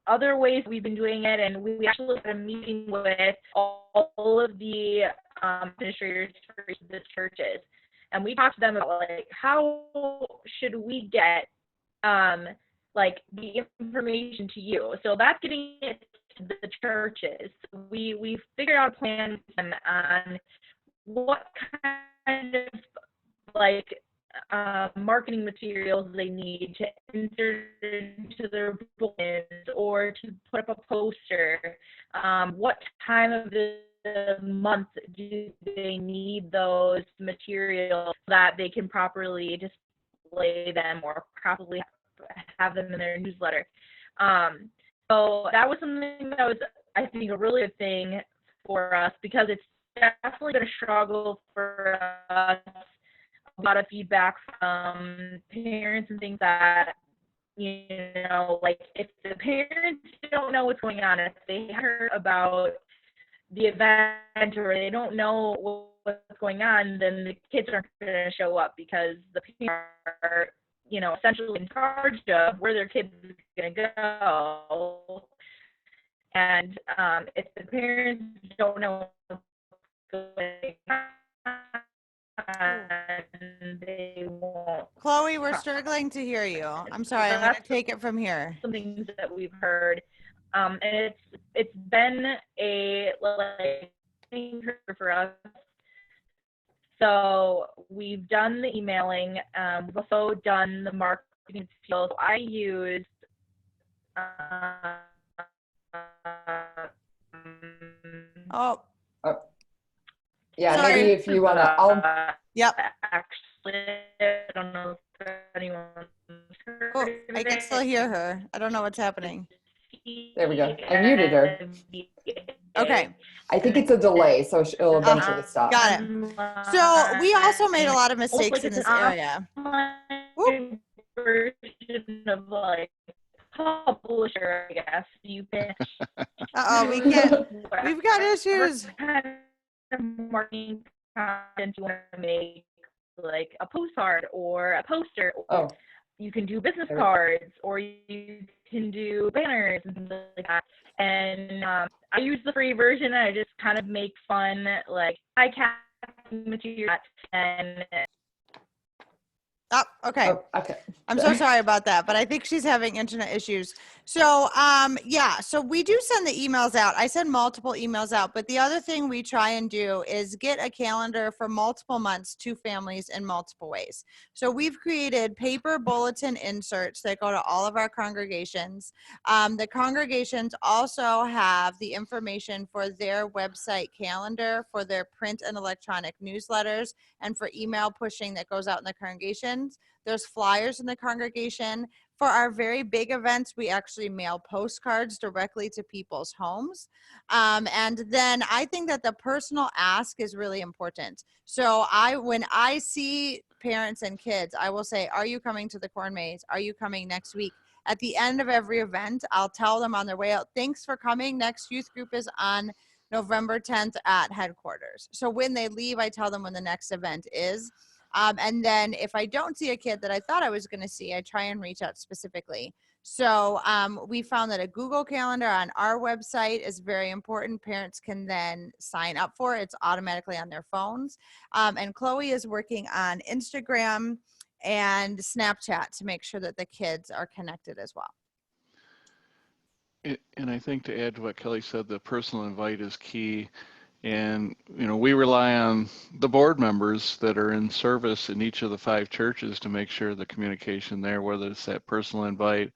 Other ways we've been doing it, and we actually had a meeting with all of the administrators for the churches, and we talked to them about like how should we get like the information to you. So that's getting it to the churches. We figured out a plan on what kind of like marketing materials they need to insert into their bulletins or to put up a poster. What time of the month do they need those materials so that they can properly display them or properly have them in their newsletter. So that was something that was, I think, a really good thing for us, because it's definitely been a struggle for us. A lot of feedback from parents and things that, you know, like if the parents don't know what's going on, if they heard about the event or they don't know what's going on, then the kids aren't going to show up, because the parents are, you know, essentially in charge of where their kids are going to go. And if the parents don't know what's going on, they won't. Chloe, we're struggling to hear you. I'm sorry. I'm going to take it from here. Some things that we've heard, and it's been a like for us. So we've done the emailing. We've also done the marketing skills. I use Oh, yeah, Sorry. maybe if you want to, Yep. Actually, I don't know if anyone's heard oh, of I can it. still hear her. I don't know what's happening. there we go. I muted her. Okay. I think it's a delay, so it'll eventually stop. Got it. So we also made a lot of mistakes in this area. Online version of like publisher, I guess. You can. Uh-oh, we can't. We've got issues. What kind of marketing content you want to make, like a postcard or a poster, or Oh, you can do business cards, or you can do banners and things like that. And I use the free version. I just kind of make fun, like high casting material, and Oh, okay. oh, okay. I'm so sorry about that, but I think she's having internet issues. So, yeah, so we do send the emails out. I send multiple emails out, but the other thing we try and do is get a calendar for multiple months to families in multiple ways. So we've created paper bulletin inserts that go to all of our congregations. The congregations also have the information for their website calendar, for their print and electronic newsletters, and for email pushing that goes out in the congregations. There's flyers in the congregation. For our very big events, we actually mail postcards directly to people's homes. And then I think that the personal ask is really important. So when I see parents and kids, I will say, are you coming to the corn maze? Are you coming next week? At the end of every event, I'll tell them on their way out, thanks for coming. Next youth group is on November 10th at headquarters. So when they leave, I tell them when the next event is. And then if I don't see a kid that I thought I was going to see, I try and reach out specifically. So we found that a Google Calendar on our website is very important. Parents can then sign up for it. It's automatically on their phones. And Chloe is working on Instagram and Snapchat to make sure that the kids are connected as well. And I think to add to what Kelly said, the personal invite is key. And, we rely on the board members that are in service in each of the 5 churches to make sure the communication there, whether it's that personal invite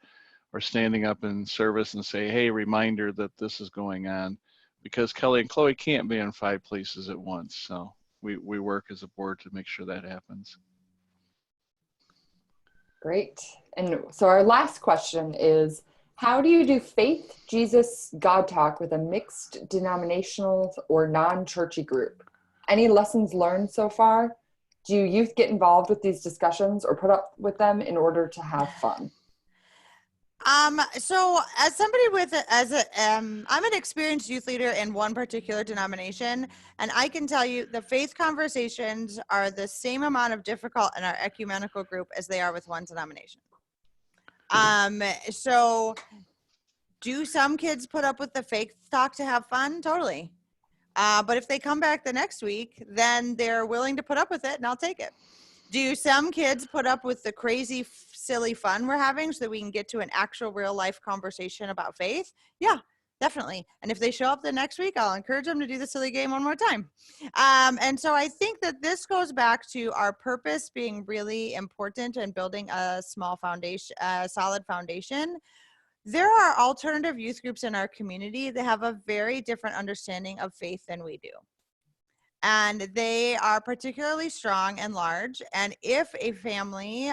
or standing up in service and say, hey, reminder that this is going on, because Kelly and Chloe can't be in 5 places at once. So we work as a board to make sure that happens. Great. And so our last question is, how do you do faith, Jesus, God talk with a mixed denominational or non-churchy group? Any lessons learned so far? Do youth get involved with these discussions or put up with them in order to have fun? So as somebody I'm an experienced youth leader in one particular denomination, and I can tell you the faith conversations are the same amount of difficult in our ecumenical group as they are with one denomination. So do some kids put up with the faith talk to have fun? Totally. But if they come back the next week, then they're willing to put up with it, and I'll take it. Do some kids put up with the crazy, silly fun we're having so that we can get to an actual real life conversation about faith? Yeah, definitely. And if they show up the next week, I'll encourage them to do the silly game one more time. And so I think that this goes back to our purpose being really important and building a small foundation, a solid foundation. There are alternative youth groups in our community that have a very different understanding of faith than we do. And they are particularly strong and large. And if a family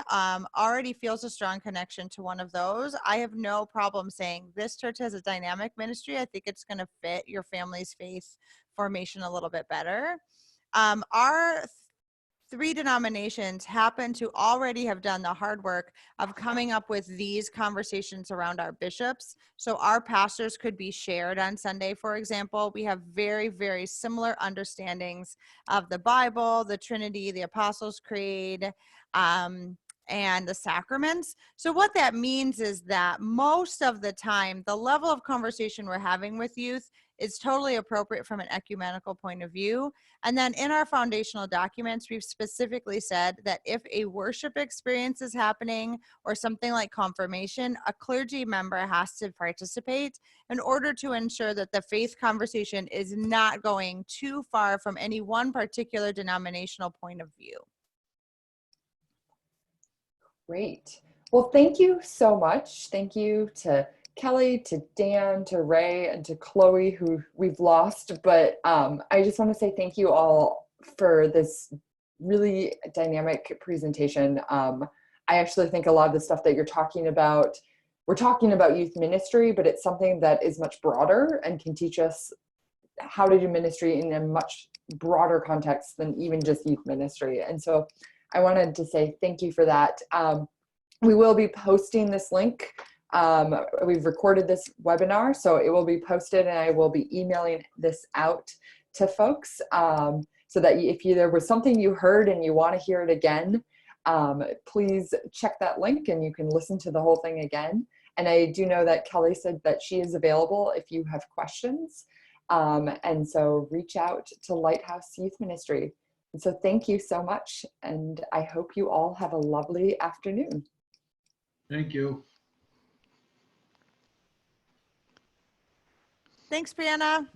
already feels a strong connection to one of those, I have no problem saying this church has a dynamic ministry. I think it's going to fit your family's faith formation a little bit better. Our 3 denominations happen to already have done the hard work of coming up with these conversations around our bishops. So our pastors could be shared on Sunday, for example. We have very, very similar understandings of the Bible, the Trinity, the Apostles' Creed, and the sacraments. So what that means is that most of the time, the level of conversation we're having with youth is totally appropriate from an ecumenical point of view. And then in our foundational documents, we've specifically said that if a worship experience is happening or something like confirmation, a clergy member has to participate in order to ensure that the faith conversation is not going too far from any one particular denominational point of view. Great. Well, thank you so much. Thank you to Kelly, to Dan, to Ray, and to Chloe, who we've lost. But I just want to say thank you all for this really dynamic presentation. I actually think a lot of the stuff that you're talking about, we're talking about youth ministry, but it's something that is much broader and can teach us how to do ministry in a much broader context than even just youth ministry. And so I wanted to say thank you for that. We will be posting this link. We've recorded this webinar, so it will be posted, and I will be emailing this out to folks so that if there was something you heard and you want to hear it again, please check that link and you can listen to the whole thing again. And I do know that Kelly said that she is available if you have questions. And so reach out to Lighthouse Youth Ministry. And so thank you so much, and I hope you all have a lovely afternoon. Thank you. Thanks, Brianna.